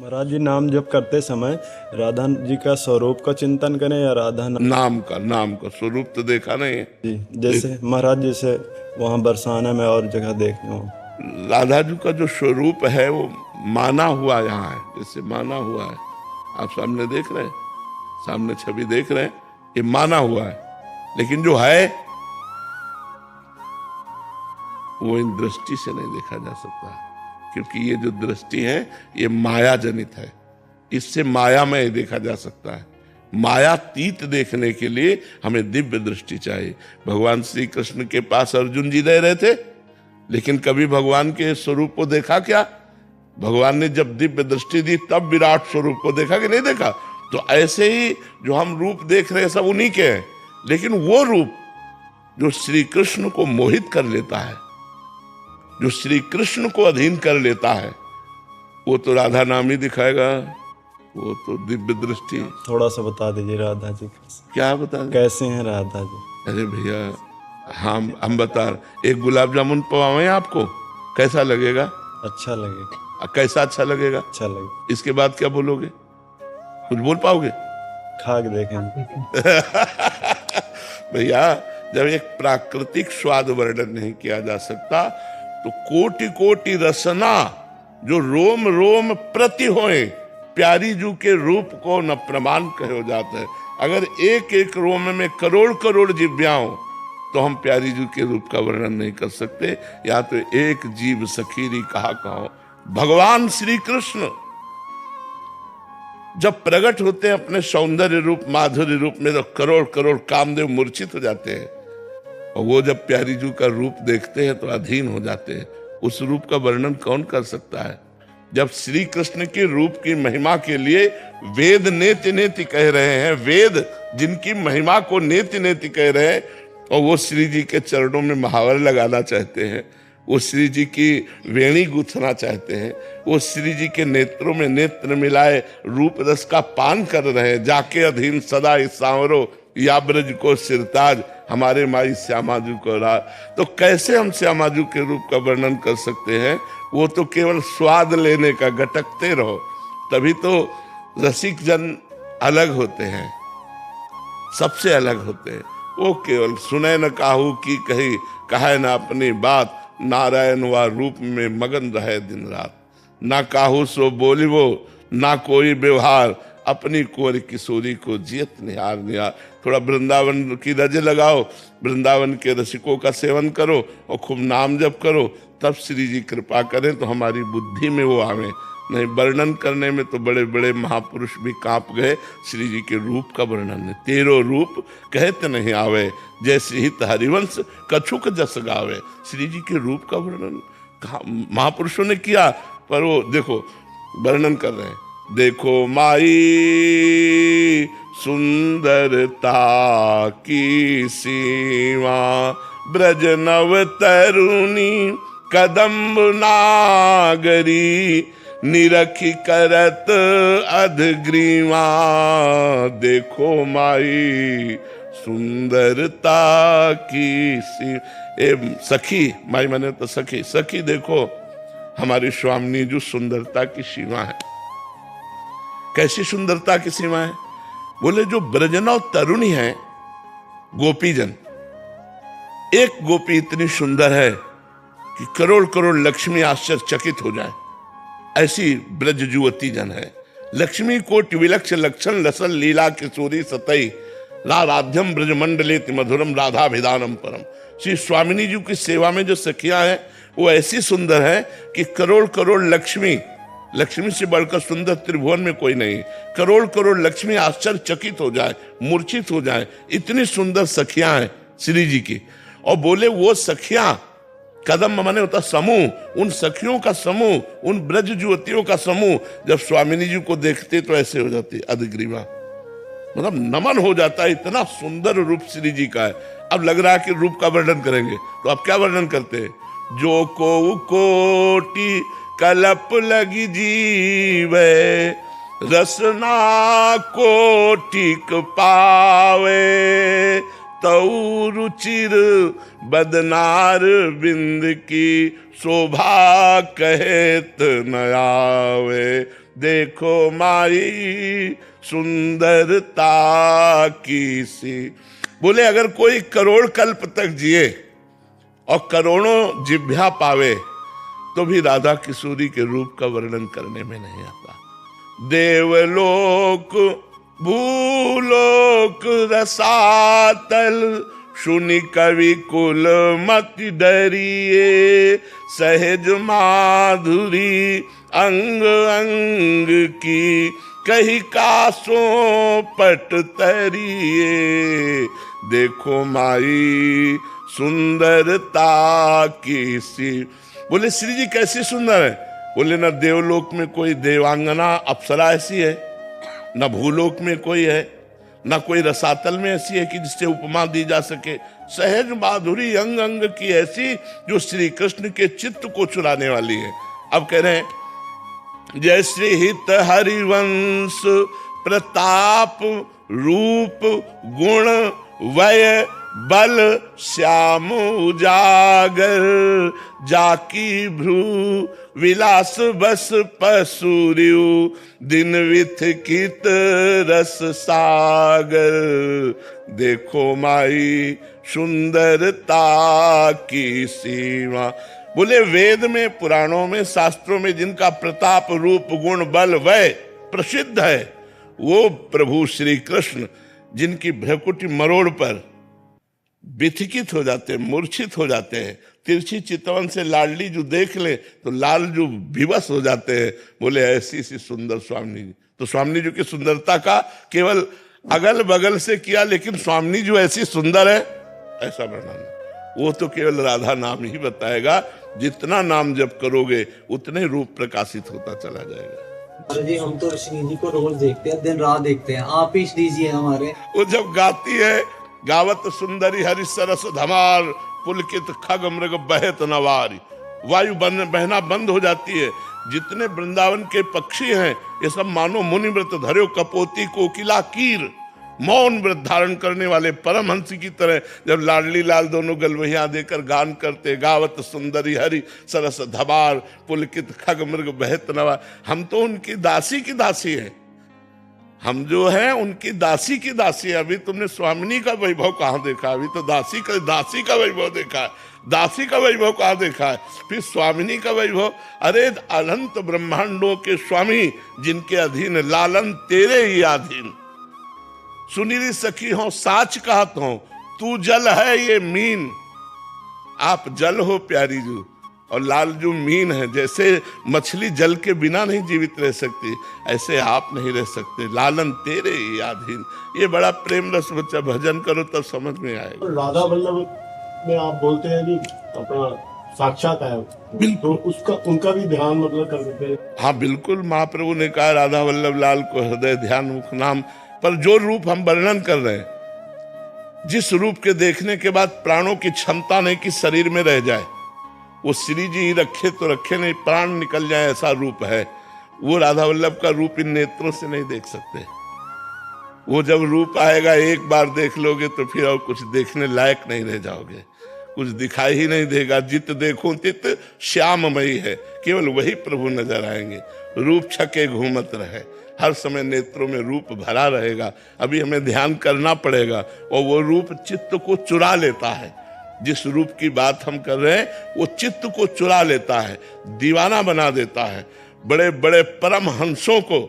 महाराज जी, नाम जप करते समय राधा जी का स्वरूप का चिंतन करें या राधा नाम का स्वरूप तो देखा नहीं है। जी? जैसे महाराज, जैसे वहाँ बरसाना में और जगह देखने हो। राधा जी का जो स्वरूप है वो माना हुआ यहाँ है, जैसे माना हुआ है। आप सामने देख रहे हैं, सामने छवि देख रहे हैं, ये माना हुआ है, लेकिन जो है वो इन दृष्टि से नहीं देखा जा सकता, क्योंकि ये जो दृष्टि है ये माया जनित है। इससे मायामय देखा जा सकता है। मायातीत देखने के लिए हमें दिव्य दृष्टि चाहिए। भगवान श्री कृष्ण के पास अर्जुन जी रह रहे थे, लेकिन कभी भगवान के स्वरूप को देखा क्या? भगवान ने जब दिव्य दृष्टि दी तब विराट स्वरूप को देखा कि नहीं देखा? तो ऐसे ही जो हम रूप देख रहे हैं सब उन्हीं के हैं, लेकिन वो रूप जो श्री कृष्ण को मोहित कर लेता है, जो श्री कृष्ण को अधीन कर लेता है, वो तो राधा नाम ही दिखाएगा, वो तो दिव्य दृष्टि। थोड़ा सा बता दीजिए राधा जी क्या बता दें? कैसे हैं राधा जी? अरे भैया, हम बता, एक गुलाब जामुन पवाएं आपको, कैसा लगेगा? अच्छा लगेगा। कैसा अच्छा लगेगा? अच्छा लगेगा। इसके बाद क्या बोलोगे? कुछ बोल पाओगे? खा के देखें। भैया, जब एक प्राकृतिक स्वाद वर्णन नहीं किया जा सकता तो कोटि कोटि रसना जो रोम रोम प्रति होए प्यारी जू के रूप को न प्रमाण कहो जाता है। अगर एक एक रोम में करोड़ करोड़ जिव्याओं तो हम प्यारी जू के रूप का वर्णन नहीं कर सकते। या तो एक जीव सखीरी कहा कहो। भगवान श्री कृष्ण जब प्रकट होते हैं अपने सौंदर्य रूप माधुर्य रूप में तो करोड़ करोड़ कामदेव मूर्छित हो जाते हैं, और वो जब प्यारी जू का रूप देखते हैं तो अधीन हो जाते हैं। उस रूप का वर्णन कौन कर सकता है? जब श्री कृष्ण के रूप की महिमा के लिए वेद नेति नेति कह रहे हैं, वेद जिनकी महिमा को नेति नेति कह रहे हैं, और वो श्री जी के चरणों में महावर लगाना चाहते हैं, वो श्री जी की वेणी गूंथना चाहते हैं, वो श्री जी के नेत्रों में नेत्र मिलाए रूप रस का पान कर रहे हैं। जाके अधीन सदा इस सांवरो या ब्रज को सिरताज, हमारे माई श्यामाजू को राज। तो कैसे हम श्यामाजू के रूप का वर्णन कर सकते हैं? वो तो केवल स्वाद लेने का, गटकते रहो। तभी तो रसिक जन अलग होते हैं, सबसे अलग होते हैं। वो केवल सुने न काहू की कही, कहे न अपनी बात, नारायण व रूप में मगन रहे दिन रात। ना काहू सो बोलिवो ना कोई व्यवहार, अपनी कुंवर किशोरी को जियत निहार निहार। थोड़ा वृंदावन की रज लगाओ, वृंदावन के रसिकों का सेवन करो और खूब नाम जप करो, तब श्री जी कृपा करें तो हमारी बुद्धि में वो आवे। नहीं, वर्णन करने में तो बड़े बड़े महापुरुष भी कांप गए। श्री जी के रूप का वर्णन है। तेरो रूप कहते नहीं आवे, जैसे ही हरिवंश कछुक जस गावे। श्री जी के रूप का वर्णन महापुरुषों ने किया, पर वो देखो वर्णन कर रहे हैं। देखो माई सुंदरता की सीमा, ब्रज नव तरुणी कदम्ब नागरी, निरखी करत अधग्रीवा। देखो माई सुंदरता की सखी, माई माने तो सखी, सखी देखो हमारी स्वामिनी जो सुंदरता की सीमा है। कैसी सुंदरता की सीमा है? बोले जो ब्रजनव तरुणी है, गोपीजन, एक गोपी इतनी सुंदर है कि करोड़ करोड़ लक्ष्मी आश्चर्यचकित हो जाए, ऐसी ब्रज जुवती जन है। लक्ष्मी कोटि विलक्ष लक्षण लसल लीला किशोरी सतई, राधाध्यम ब्रजमंडलेत मधुरम राधाभिधानम परम। श्री स्वामिनी जी की सेवा में जो सखियां हैं वो ऐसी सुंदर है कि करोड़ करोड़ लक्ष्मी, लक्ष्मी से बढ़कर सुंदर त्रिभुवन में कोई नहीं, करोड़ करोड़ लक्ष्मी आश्चर्यचकित हो जाए, मूर्छित हो जाए, इतनी सुंदर सखियां हैं श्री जी की। और बोले वो सखियां, कदम माने होता समूह, उन सखियों का समूह, उन ब्रज युवतियों का समूह जब स्वामिनी जी को देखते तो ऐसे हो जाते अधग्रीवा, मतलब नमन हो जाता है। इतना सुंदर रूप श्री जी का है। अब लग रहा है कि रूप का वर्णन करेंगे, तो अब क्या वर्णन करते हैं? जो को कोटि कलप लगी जीवे, रसना कोटिक पावे, तऊ रुचिर बदनार बिंद की शोभा कहेत न आवे। देखो माई सुंदरता की सी। बोले अगर कोई करोड़ कल्प तक जिए और करोड़ों जिभ्या पावे तो भी राधा किशोरी के रूप का वर्णन करने में नहीं आता। देवलोक भूलोक रसातल सुनि कवि कुल मति डरिए, सहज माधुरी अंग अंग की कही कासों पट तरिए। देखो माई सुंदरता की सी। बोले श्री जी कैसी सुंदर है? बोले न देवलोक में कोई देवांगना अप्सरा ऐसी है, न भूलोक में कोई है, न कोई रसातल में ऐसी है कि जिससे उपमा दी जा सके। सहज माधुरी अंग अंग की ऐसी जो श्री कृष्ण के चित्त को चुराने वाली है। अब कह रहे हैं जय श्री हित हरिवंश प्रताप रूप गुण वय बल श्याम उजागर, जाकी भ्रू विलास बस पसूर्यु दिन विथकित रस सागर। देखो माई सुंदरता की सीमा। बोले वेद में पुराणों में शास्त्रों में जिनका प्रताप रूप गुण बल वय प्रसिद्ध है, वो प्रभु श्री कृष्ण जिनकी भ्रकुटी मरोड़ पर विथिकित हो जाते हैं, मूर्छित हो जाते हैं। तिरछी चितवन से लाडली जो देख ले तो लाल जो विवश हो जाते हैं। बोले ऐसी सी सुंदर स्वामी जी। तो स्वामी जी की सुंदरता का केवल अगल बगल से किया, लेकिन स्वामी जी ऐसी सुंदर है ऐसा वर्णन वो तो केवल राधा नाम ही बताएगा। जितना नाम जप करोगे उतने रूप प्रकाशित होता चला जाएगा। जी हम तो श्री जी को रोज देखते हैं, दिन रात देखते हैं, आप ही श्री जी हैं हमारे। वो जब गाती है गावत सुंदरी हरि सरस धमार, पुलकित खग मृग बहत नवारी, वायु बहना बंद हो जाती है। जितने वृंदावन के पक्षी हैं ये सब मानो मुनि व्रत धर्यो कपोती कोकिला कीर, मौन व्रत धारण करने वाले परमहंस की तरह जब लाडली लाल दोनों गलवहिया देकर गान करते, गावत सुंदरी हरि सरस धमार, पुलकित खग मृग बहत नवार। हम तो उनकी दासी की दासी हैं, हम जो हैं उनकी दासी की दासी। अभी तुमने स्वामिनी का वैभव कहाँ देखा? अभी तो दासी का वैभव देखा है। दासी का वैभव कहाँ देखा है? फिर स्वामिनी का वैभव। अरे अनंत ब्रह्मांडों के स्वामी जिनके अधीन लालन तेरे ही अधीन, सुनीली सखी हो साच कहत हो, तू जल है ये मीन। आप जल हो प्यारी जू और लाल जो मीन है। जैसे मछली जल के बिना नहीं जीवित रह सकती, ऐसे आप नहीं रह सकते, लालन तेरे ही अधीन। ये बड़ा प्रेम रस बच्चा, भजन करो तब समझ में आएगा। राधा वल्लभ में आप बोलते हैं कि अपना साक्षात है, तो उसका उनका भी ध्यान मतलब कर देते हैं। हाँ बिल्कुल, महाप्रभु ने कहा राधा वल्लभ लाल को हृदय ध्यान मुख नाम। पर जो रूप हम वर्णन कर रहे हैं, जिस रूप के देखने के बाद प्राणों की क्षमता नहीं कि शरीर में रह जाए, वो श्री जी ही रखे तो रखे, नहीं प्राण निकल जाए ऐसा रूप है। वो राधा वल्लभ का रूप इन नेत्रों से नहीं देख सकते। वो जब रूप आएगा एक बार देख लोगे तो फिर और कुछ देखने लायक नहीं रह जाओगे, कुछ दिखाई ही नहीं देगा। जित देखो तित श्याममयी है, केवल वही प्रभु नजर आएंगे। रूप छके घूमत रहे, हर समय नेत्रों में रूप भरा रहेगा। अभी हमें ध्यान करना पड़ेगा। और वो रूप चित्त को चुरा लेता है। जिस रूप की बात हम कर रहे हैं वो चित्त को चुरा लेता है, दीवाना बना देता है। बड़े बड़े परमहंसों को,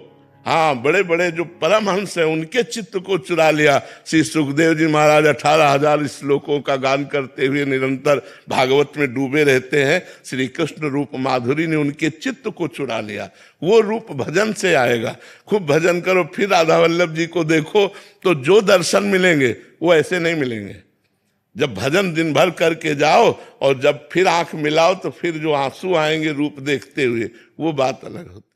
हाँ बड़े बड़े जो परमहंस हैं उनके चित्त को चुरा लिया। श्री सुखदेव जी महाराज 18,000 श्लोकों का गान करते हुए निरंतर भागवत में डूबे रहते हैं। श्री कृष्ण रूप माधुरी ने उनके चित्त को चुरा लिया। वो रूप भजन से आएगा। खूब भजन करो, फिर राधा वल्लभ जी को देखो तो जो दर्शन मिलेंगे वो ऐसे नहीं मिलेंगे। जब भजन दिन भर करके जाओ और जब फिर आंख मिलाओ तो फिर जो आंसू आएंगे रूप देखते हुए, वो बात अलग होती है।